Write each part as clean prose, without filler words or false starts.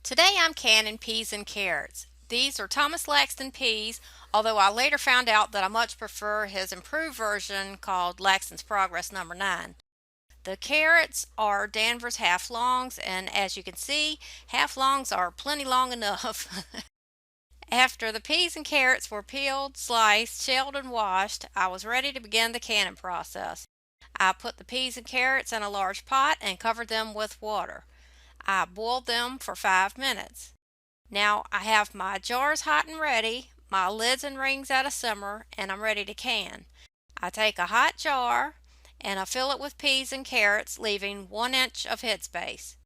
Today I'm canning peas and carrots. These are Thomas Laxton peas, although I later found out that I much prefer his improved version called Laxton's Progress Number 9. The carrots are Danvers half longs, and as you can see, half longs are plenty long enough. After the peas and carrots were peeled, sliced, shelled, and washed, I was ready to begin the canning process. I put the peas and carrots in a large pot and covered them with water. I boiled them for 5 minutes. Now I have my jars hot and ready, my lids and rings at a simmer, and I'm ready to can. I take a hot jar and I fill it with peas and carrots, leaving 1 inch of headspace.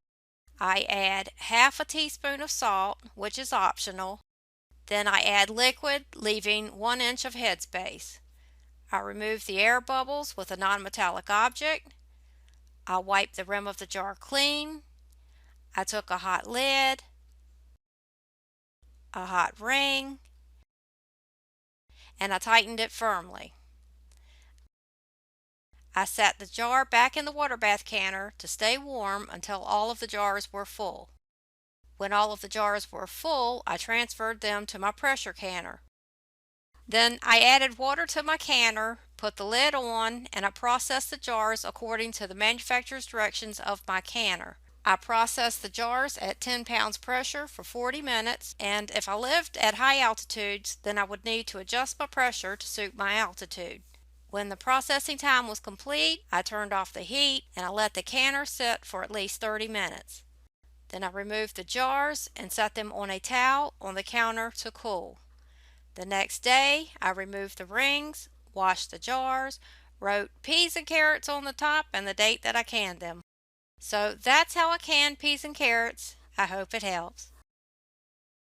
I add half a teaspoon of salt, which is optional. Then I add liquid, leaving 1 inch of headspace. I remove the air bubbles with a non-metallic object. I wipe the rim of the jar clean. I took a hot lid, a hot ring, and I tightened it firmly. I set the jar back in the water bath canner to stay warm until all of the jars were full. When all of the jars were full, I transferred them to my pressure canner. Then I added water to my canner, put the lid on, and I processed the jars according to the manufacturer's directions of my canner. I processed the jars at 10 pounds pressure for 40 minutes, and if I lived at high altitudes, then I would need to adjust my pressure to suit my altitude. When the processing time was complete, I turned off the heat and I let the canner sit for at least 30 minutes. Then I removed the jars and set them on a towel on the counter to cool. The next day, I removed the rings, washed the jars, wrote peas and carrots on the top and the date that I canned them. So that's how I can peas and carrots. I hope it helps.